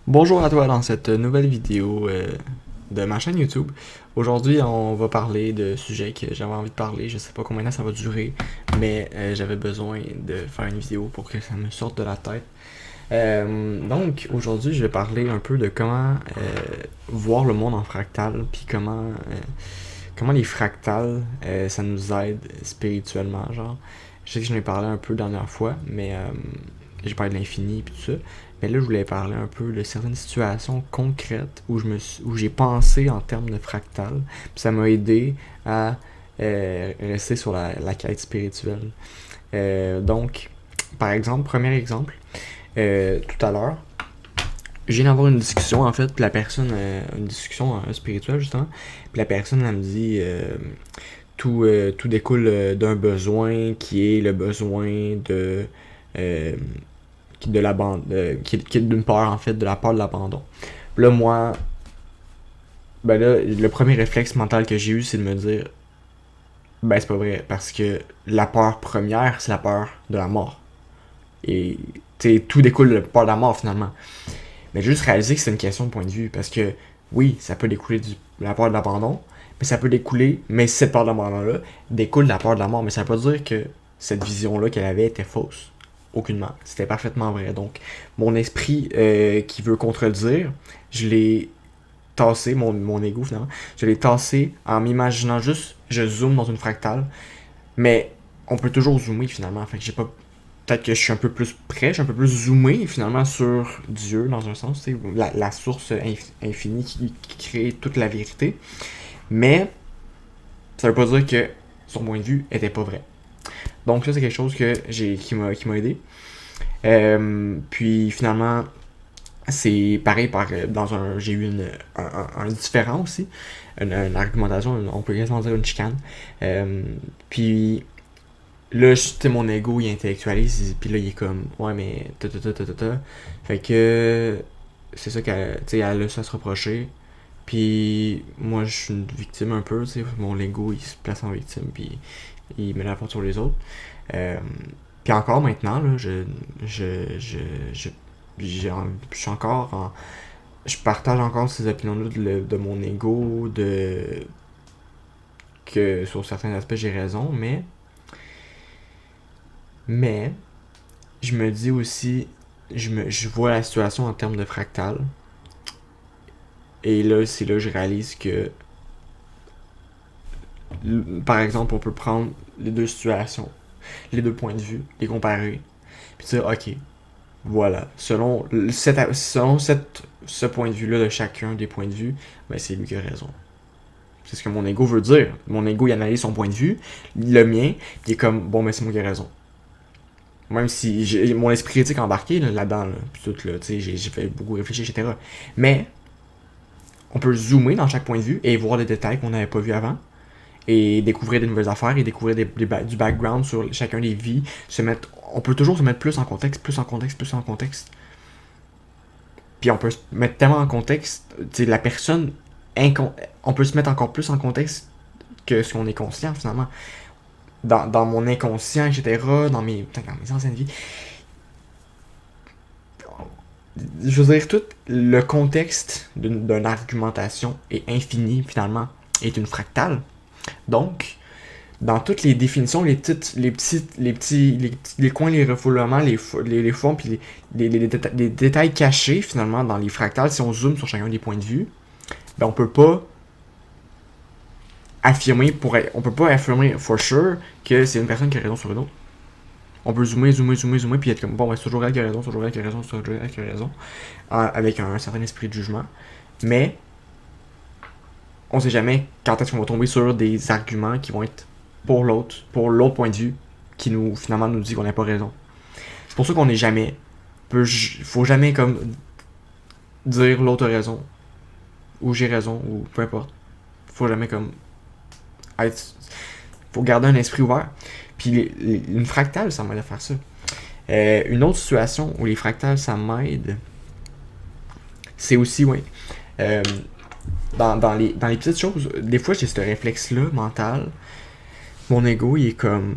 Bonjour à toi dans cette nouvelle vidéo de ma chaîne YouTube. Aujourd'hui, on va parler de sujets que j'avais envie de parler. Je sais pas combien de temps ça va durer, mais j'avais besoin de faire une vidéo pour que ça me sorte de la tête. Donc, aujourd'hui, je vais parler un peu de comment voir le monde en fractal, puis comment les fractals, ça nous aide spirituellement, genre. Je sais que j'en ai parlé un peu la dernière fois, mais j'ai parlé de l'infini et tout ça. Mais là, je voulais parler un peu de certaines situations concrètes où j'ai pensé en termes de fractal. Puis ça m'a aidé à rester sur la quête spirituelle. Donc, par exemple, premier exemple, tout à l'heure, je viens d'avoir une discussion en fait, puis la personne, une discussion spirituelle justement, puis la personne elle me dit tout découle d'un besoin qui est le besoin euh, de qui est d'une peur en fait, de la peur de l'abandon. Là moi, ben là, le premier réflexe mental que j'ai eu c'est de me dire ben c'est pas vrai, parce que la peur première c'est la peur de la mort. Et tout découle de la peur de la mort finalement. Mais juste réaliser que c'est une question de point de vue. Parce que, oui, ça peut découler de la peur de l'abandon, mais ça peut découler, mais cette peur de l'abandon-là découle de la peur de la mort. Mais ça veut pas dire que cette vision-là qu'elle avait était fausse. Aucunement. C'était parfaitement vrai. Donc, mon esprit qui veut contredire, je l'ai tassé, mon ego finalement, je l'ai tassé en m'imaginant juste, je zoome dans une fractale, mais on peut toujours zoomer finalement. Fait que j'ai pas peut-être que je suis un peu plus près, je suis un peu plus zoomé finalement sur Dieu dans un sens, c'est la source infinie qui crée toute la vérité. Mais ça veut pas dire que son point de vue était pas vrai. Donc ça c'est quelque chose qui m'a aidé. Puis finalement c'est pareil j'ai eu un différent aussi, une argumentation, on peut quasiment dire une chicane. Puis là, mon ego, il intellectualise, puis là, il est comme, ouais, mais ta. Fait que, c'est ça qu'elle, tu sais, elle a ça à se reprocher. Puis, moi, je suis une victime un peu, tu sais, mon ego, il se place en victime, puis il met la faute sur les autres. Euh, puis encore maintenant, là, je, j'ai je suis encore en, je partage encore ces opinions-là de mon ego, que sur certains aspects, j'ai raison, mais je me dis aussi, je vois la situation en termes de fractal. Et là, c'est là que je réalise que, par exemple, on peut prendre les deux situations, les deux points de vue, les comparer, puis dire, ok, voilà, ce point de vue-là de chacun des points de vue, ben c'est lui qui a raison. C'est ce que mon ego veut dire. Mon ego, il analyse son point de vue, le mien, il est comme, bon, ben c'est moi qui ai raison. Même si j'ai mon esprit critique embarqué là-dedans, là, puis tout, là, j'ai fait beaucoup réfléchir, etc. Mais on peut zoomer dans chaque point de vue et voir des détails qu'on n'avait pas vus avant et découvrir des nouvelles affaires et découvrir du background sur chacun des vies. On peut toujours se mettre plus en contexte, plus en contexte, plus en contexte. Puis on peut se mettre tellement en contexte, la personne, on peut se mettre encore plus en contexte que ce qu'on est conscient finalement. Dans mon inconscient, etc., dans mes anciennes vies, je veux dire, tout le contexte d'une argumentation est infini, finalement, est une fractale. Donc, dans toutes les définitions, les coins, les refoulements, les formes, puis les détails cachés, finalement, dans les fractales, si on zoome sur chacun des points de vue, ben on peut pas on peut pas affirmer for sure que c'est une personne qui a raison sur une autre. On peut zoomer, puis être comme, bon, ben, c'est toujours elle qui a raison, c'est toujours elle qui a raison, c'est toujours elle qui a raison, avec un certain esprit de jugement. Mais, on sait jamais quand est-ce qu'on va tomber sur des arguments qui vont être pour l'autre point de vue, qui finalement nous dit qu'on n'a pas raison. C'est pour ça qu'on n'est jamais, faut jamais comme dire l'autre a raison, ou j'ai raison, ou peu importe. Faut jamais comme faut garder un esprit ouvert. Puis une fractale, ça m'aide à faire ça. Une autre situation où les fractales, ça m'aide, c'est aussi, oui, euh, dans les petites choses, des fois, j'ai ce réflexe-là mental. Mon ego, il est comme.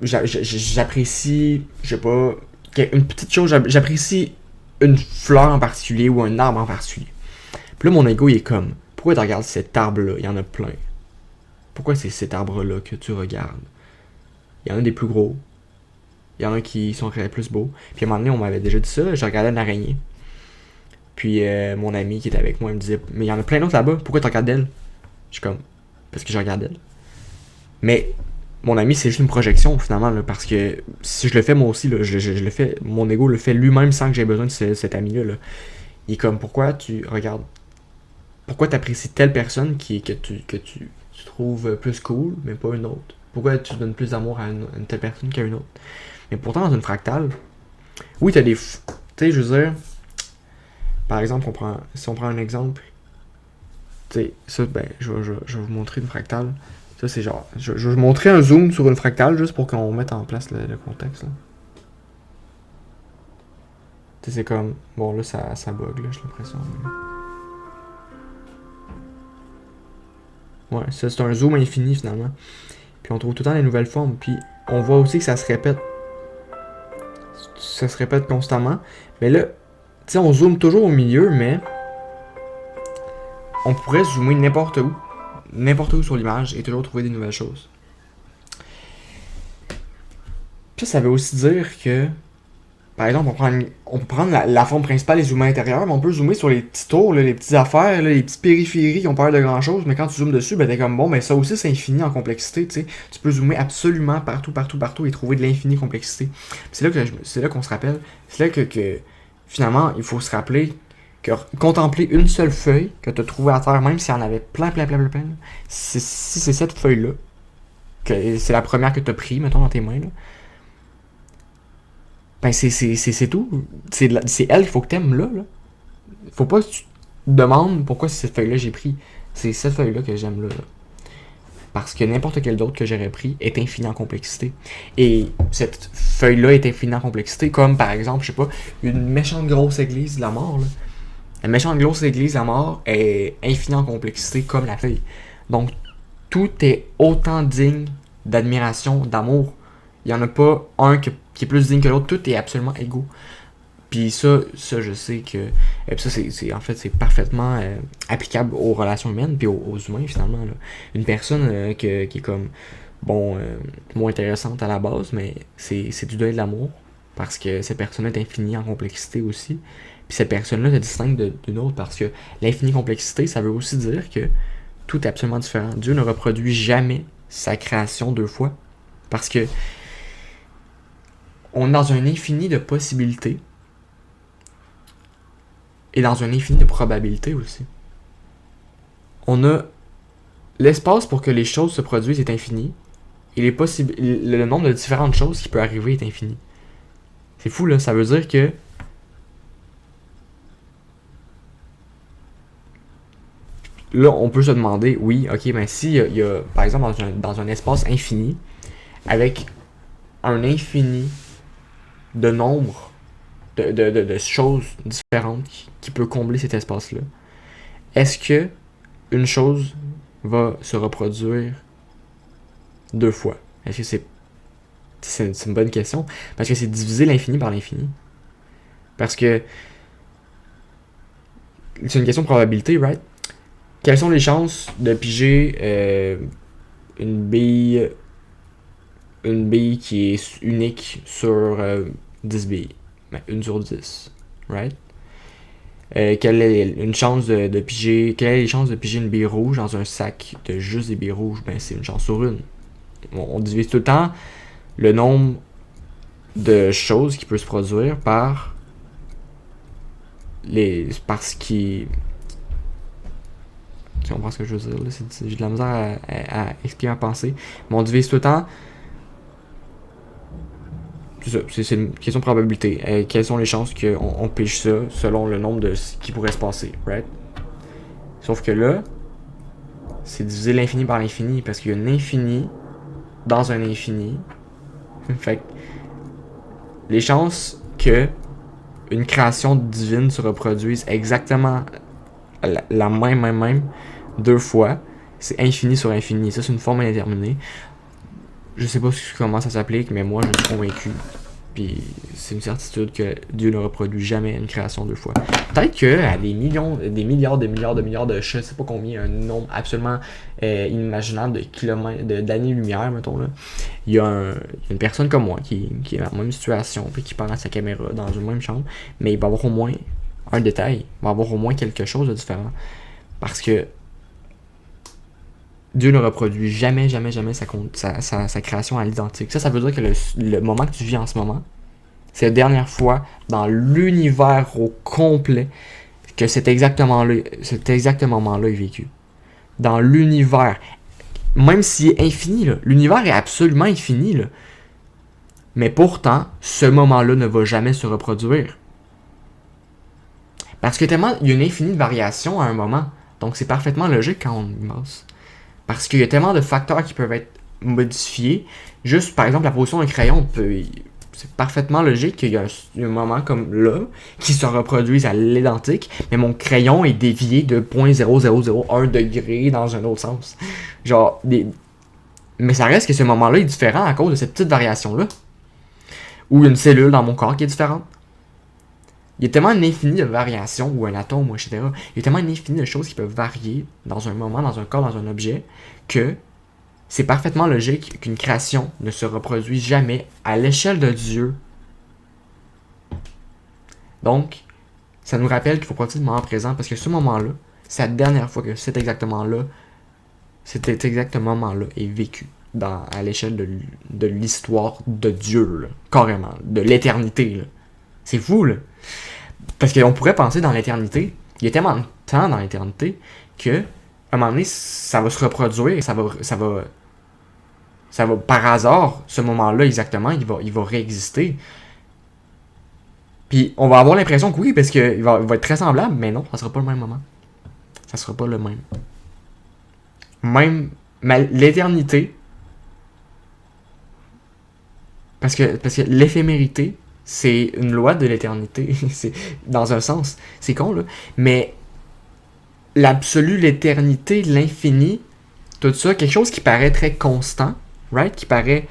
J'apprécie, je sais pas, une petite chose, j'apprécie une fleur en particulier ou un arbre en particulier. Puis là, mon ego, il est comme, pourquoi tu regardes cet arbre-là? Il y en a plein. Pourquoi c'est cet arbre-là que tu regardes? Il y en a des plus gros. Il y en a qui sont plus beaux. Puis à un moment donné, on m'avait déjà dit ça, je regardais une araignée. Puis mon ami qui était avec moi, il me disait, mais il y en a plein d'autres là-bas, pourquoi tu regardes d'elle? Je suis comme, parce que je regarde d'elle. Mais mon ami, c'est juste une projection finalement, là, parce que si je le fais moi aussi, là, je le fais, mon ego le fait lui-même sans que j'ai besoin de cet ami-là. Là. Il est comme, pourquoi tu regardes, pourquoi tu apprécies telle personne que tu trouves plus cool, mais pas une autre? Pourquoi tu donnes plus d'amour à une telle personne qu'à une autre? Mais pourtant, dans une fractale, oui, t'as des. Tu sais, je veux dire, par exemple, si on prend un exemple, tu sais, ça, ben, je vais vous montrer une fractale. Ça, c'est genre. Je vais vous montrer un zoom sur une fractale juste pour qu'on mette en place le contexte. Là. Tu sais, c'est comme. Bon, là, ça bug, là, j'ai l'impression. Ouais, ça, c'est un zoom infini finalement. Puis on trouve tout le temps des nouvelles formes. Puis on voit aussi que ça se répète. Ça se répète constamment. Mais là, tu sais, on zoome toujours au milieu, mais on pourrait zoomer n'importe où sur l'image et toujours trouver des nouvelles choses. Puis ça veut aussi dire que, par exemple, on peut prendre la forme principale et zoomer à l'intérieur, mais on peut zoomer sur les petits tours, là, les petites affaires, là, les petites périphéries qui ont peur de grand chose, mais quand tu zoomes dessus, ben t'es comme bon, ben ça aussi c'est infini en complexité, tu sais. Tu peux zoomer absolument partout et trouver de l'infini complexité. Puis c'est là qu'on se rappelle, c'est là que finalement, il faut se rappeler que contempler une seule feuille que tu as trouvée à terre, même s'il y en avait plein, si c'est cette feuille-là, que c'est la première que tu as prise, mettons, dans tes mains, là, ben c'est tout. C'est elle qu'il faut que t'aimes là. Faut pas que tu te demandes pourquoi c'est cette feuille-là j'ai pris. C'est cette feuille-là que j'aime là. Parce que n'importe quelle d'autre que j'aurais pris est infinie en complexité. Et cette feuille-là est infinie en complexité, comme par exemple, je sais pas, une méchante grosse église de la mort. Là. La méchante grosse église de la mort est infinie en complexité comme la feuille. Donc, tout est autant digne d'admiration, d'amour. Il n'y en a pas un qui est plus digne que l'autre. Tout est absolument égaux. Puis ça je sais que... Et ça, en fait, c'est parfaitement applicable aux relations humaines puis aux humains, finalement. Là. Une personne qui est comme... Bon, moins intéressante à la base, mais c'est du deuil de l'amour. Parce que cette personne est infinie en complexité aussi. Puis cette personne-là se distingue d'une autre parce que l'infinie complexité, ça veut aussi dire que tout est absolument différent. Dieu ne reproduit jamais sa création deux fois. Parce que on est dans un infini de possibilités et dans un infini de probabilités aussi. On a l'espace pour que les choses se produisent est infini et le nombre de différentes choses qui peut arriver est infini. C'est fou là, ça veut dire que là on peut se demander, oui, ok, mais si il y a par exemple dans un espace infini avec un infini de nombre de choses différentes qui peut combler cet espace-là. Est-ce que une chose va se reproduire deux fois? Est-ce que c'est une bonne question? Parce que c'est diviser l'infini par l'infini. Parce que c'est une question de probabilité, right? Quelles sont les chances de piger une bille qui est unique sur 10 billes? Ben, 1 sur 10, right? Quelle est les chances de piger une bille rouge dans un sac de juste des billes rouges? Ben, c'est une chance sur une. On divise tout le temps le nombre de choses qui peut se produire par ce qui... Tu comprends ce que je veux dire? Là? J'ai de la misère à expliquer ma pensée. Mais on divise tout le temps... C'est une question de probabilité. Quelles sont les chances qu'on pige ça selon le nombre de ce qui pourrait se passer, right? Sauf que là, c'est diviser l'infini par l'infini parce qu'il y a un infini dans un infini. Fait que les chances que une création divine se reproduise exactement la même deux fois, c'est infini sur infini. Ça, c'est une forme indéterminée. Je sais pas comment ça s'applique, mais moi, je suis convaincu Puis c'est une certitude que Dieu ne reproduit jamais une création deux fois. Peut-être qu'à des millions, des milliards de je sais pas combien, un nombre absolument inimaginable de kilomètres, d'années-lumière, mettons là, il y a une personne comme moi qui est dans la même situation, puis qui parle à sa caméra dans une même chambre, mais il va y avoir au moins un détail, il va y avoir au moins quelque chose de différent. Parce que Dieu ne reproduit jamais sa création à l'identique. Ça veut dire que le moment que tu vis en ce moment, c'est la dernière fois dans l'univers au complet que cet exact moment-là est vécu. Dans l'univers, même s'il est infini, là, l'univers est absolument infini, là. Mais pourtant, ce moment-là ne va jamais se reproduire. Parce que tellement, il y a une infinie de variations à un moment. Donc c'est parfaitement logique quand on y pense. Parce qu'il y a tellement de facteurs qui peuvent être modifiés. Juste, par exemple, la position d'un crayon, c'est parfaitement logique qu'il y a un moment comme là qui se reproduise à l'identique, mais mon crayon est dévié de 0.0001 degré dans un autre sens. Genre, mais ça reste que ce moment-là est différent à cause de cette petite variation-là. Ou une cellule dans mon corps qui est différente. Il y a tellement une infinie de variations, ou un atome, etc. Il y a tellement une infinie de choses qui peuvent varier dans un moment, dans un corps, dans un objet, que c'est parfaitement logique qu'une création ne se reproduise jamais à l'échelle de Dieu. Donc, ça nous rappelle qu'il faut profiter du moment présent, parce que ce moment-là, c'est la dernière fois que cet exact moment-là est vécu à l'échelle de l'histoire de Dieu, là, carrément, de l'éternité. Là. C'est fou, là. Parce qu'on pourrait penser dans l'éternité, il y a tellement de temps dans l'éternité que, à un moment donné, ça va se reproduire, ça va par hasard, ce moment-là exactement, il va réexister. Puis on va avoir l'impression que oui, parce qu'il va être très semblable, mais non, ça sera pas le même moment. Ça sera pas le même. Même l'éternité, parce que l'éphémérité, c'est une loi de l'éternité. C'est, dans un sens, c'est con, là. Mais l'absolu, l'éternité, l'infini, tout ça, quelque chose qui paraît très constant, right? Qui paraît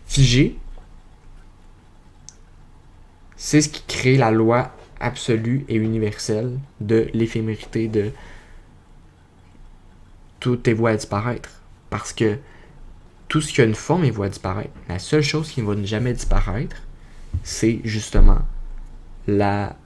figé, c'est ce qui crée la loi absolue et universelle de l'éphémérité, de tout est voué à disparaître. Parce que tout ce qui a une forme est voué à disparaître. La seule chose qui ne va jamais disparaître, c'est justement l'infini,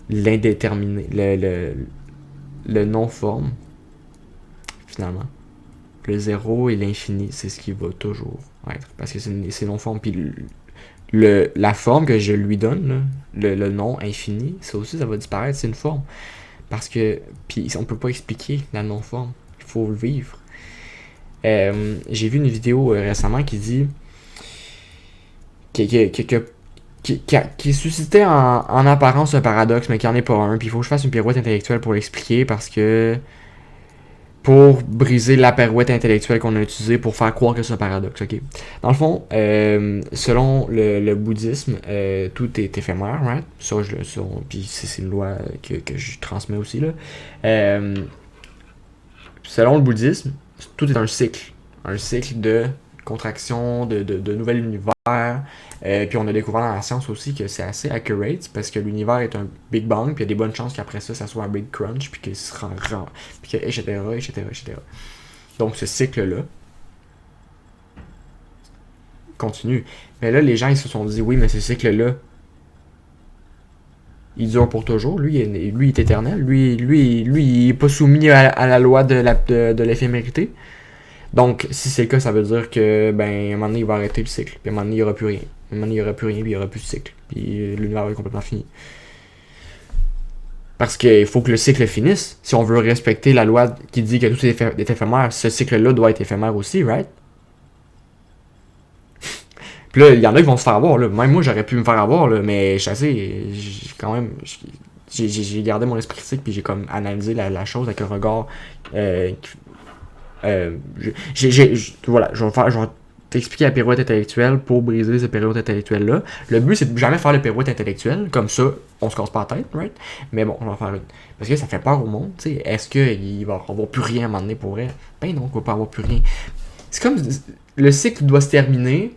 l'indéterminé, le non-forme, finalement. Le zéro et l'infini, c'est ce qui va toujours être. Parce que c'est non-forme. Puis la forme que je lui donne, là, le non infini, ça aussi, ça va disparaître. C'est une forme. Parce que, puis on peut pas expliquer la non-forme. Il faut le vivre. J'ai vu une vidéo récemment qui dit qui suscitait en apparence un paradoxe, mais qui en est pas un. Puis il faut que je fasse une pirouette intellectuelle pour l'expliquer, parce que pour briser la pirouette intellectuelle qu'on a utilisée pour faire croire que c'est un paradoxe, ok? Dans le fond, selon le bouddhisme, tout est éphémère, right? Ça, puis c'est une loi que je transmets aussi, là. Selon le bouddhisme, tout est un cycle de contraction, de nouvel univers. Puis on a découvert dans la science aussi que c'est assez accurate, parce que l'univers est un Big Bang, puis il y a des bonnes chances qu'après ça soit un Big Crunch, puis qu'il se rend, puis que etc. Donc ce cycle-là continue. Mais là, les gens, ils se sont dit, oui, mais ce cycle-là, il dure pour toujours. Lui, il est éternel. Lui, il est pas soumis à la loi de l'éphémérité. Donc, si c'est le cas, ça veut dire que, à un moment donné, il va arrêter le cycle. Puis à un moment donné, il n'y aura plus rien. À un moment donné, il n'y aura plus rien, puis il n'y aura plus de cycle. Puis l'univers est complètement fini. Parce qu'il faut que le cycle finisse. Si on veut respecter la loi qui dit que tout est éphémère, ce cycle-là doit être éphémère aussi, right? Puis là, il y en a qui vont se faire avoir, là. Même moi, j'aurais pu me faire avoir, là, mais j'ai quand même... J'ai gardé mon esprit critique, puis j'ai comme analysé la chose avec un regard... voilà, je vais t'expliquer la pirouette intellectuelle pour briser cette pirouette intellectuelle-là. Le but, c'est de jamais faire le pirouette intellectuelle, comme ça, on se casse pas la tête, right? Mais bon, on va en faire une. Parce que ça fait peur au monde, tu sais. Est-ce qu'il va y avoir plus rien à un moment donné pour vrai? Ben non, il va pas avoir plus rien. C'est comme le cycle doit se terminer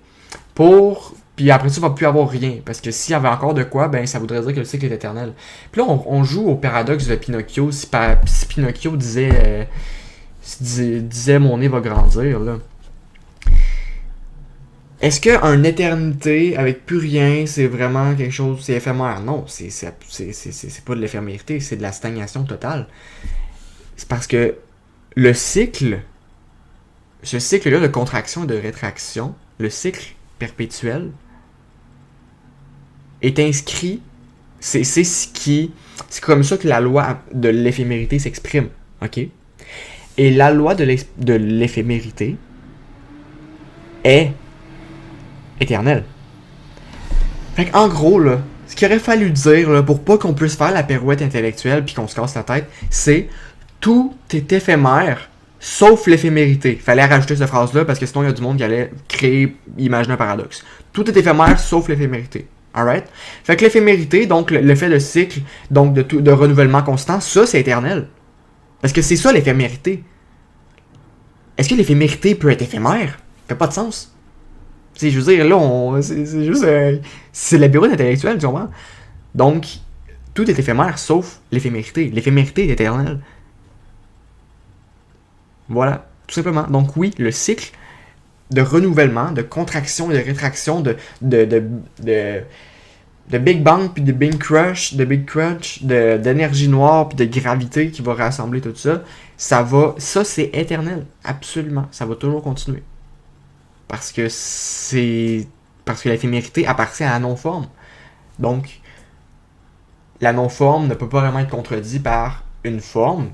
pour... Puis après ça, il va plus avoir rien. Parce que s'il y avait encore de quoi, ben ça voudrait dire que le cycle est éternel. Puis là, on joue au paradoxe de Pinocchio. Si Pinocchio disait mon nez va grandir, là. Est-ce qu'une éternité avec plus rien, c'est vraiment quelque chose, c'est éphémère? Non, c'est pas de l'éphémérité, c'est de la stagnation totale. C'est parce que le cycle, ce cycle-là de contraction et de rétraction, le cycle perpétuel, est inscrit, c'est comme ça que la loi de l'éphémérité s'exprime, ok? Et la loi de l'éphémérité est éternelle. Fait qu'en gros, là, ce qu'il aurait fallu dire, là, pour pas qu'on puisse faire la pirouette intellectuelle puis qu'on se casse la tête, c'est tout est éphémère, sauf l'éphémérité. Fallait rajouter cette phrase-là parce que sinon il y a du monde qui allait imaginer un paradoxe. Tout est éphémère, sauf l'éphémérité. Alright? Fait que l'éphémérité, donc l'effet de cycle, donc de renouvellement constant, ça c'est éternel. Parce que c'est ça l'éphémérité. Est-ce que l'éphémérité peut être éphémère? Ça fait pas de sens. T'sais, je veux dire, là, c'est juste... c'est la pirouette intellectuelle, tu comprends? Donc, tout est éphémère, sauf l'éphémérité. L'éphémérité est éternelle. Voilà, tout simplement. Donc oui, le cycle de renouvellement, de contraction et de rétraction, de Big Bang, puis de Big Crunch, d'énergie noire, puis de gravité qui va rassembler tout ça, ça c'est éternel, absolument. Ça va toujours continuer. Parce que l'éphémérité appartient à la non-forme. Donc, la non-forme ne peut pas vraiment être contredite par une forme.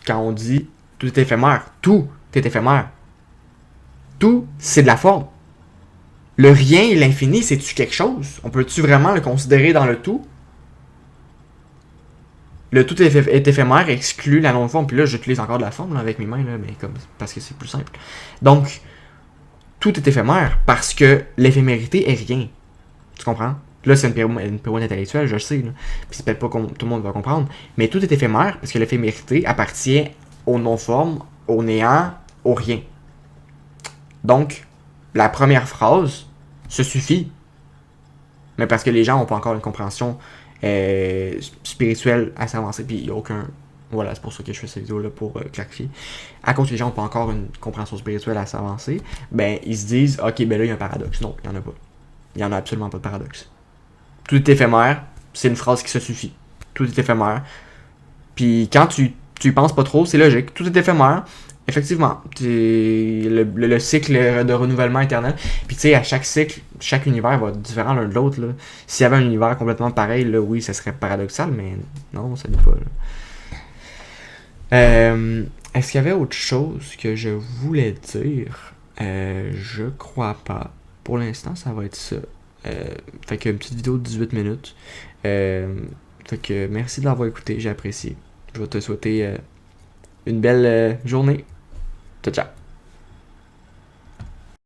Quand on dit tout est éphémère, tout est éphémère. Tout, c'est de la forme. Le rien et l'infini, c'est-tu quelque chose? On peut-tu vraiment le considérer dans le tout? Le tout est éphémère exclut la non-forme. Puis là, j'utilise encore de la forme là, avec mes mains, là, mais parce que c'est plus simple. Donc, tout est éphémère parce que l'éphémérité est rien. Tu comprends? Là, c'est une pirouette intellectuelle, je le sais. Là. Puis c'est peut-être pas tout le monde va comprendre. Mais tout est éphémère parce que l'éphémérité appartient aux non-formes, au néant, au rien. Donc, la première phrase se suffit. Mais parce que les gens n'ont pas encore une compréhension spirituelle assez avancée. Puis il n'y a aucun... Voilà, c'est pour ça que je fais cette vidéo-là, pour clarifier. À cause que les gens n'ont pas encore une compréhension spirituelle assez avancée, ben ils se disent, ok, ben là, il y a un paradoxe. Non, il n'y en a pas. Il n'y en a absolument pas de paradoxe. Tout est éphémère, c'est une phrase qui se suffit. Tout est éphémère. Puis quand tu y penses pas trop, c'est logique. Tout est éphémère. Effectivement, le cycle de renouvellement éternel. Puis tu sais, à chaque cycle, chaque univers va être différent l'un de l'autre. S'il y avait un univers complètement pareil, là, oui, ça serait paradoxal, mais non, ça n'est pas. Là. Est-ce qu'il y avait autre chose que je voulais dire? Je crois pas. Pour l'instant, ça va être ça. Fait que une petite vidéo de 18 minutes. Fait que merci de l'avoir écouté, j'ai apprécié. Je vais te souhaiter une belle journée. Ciao, ciao.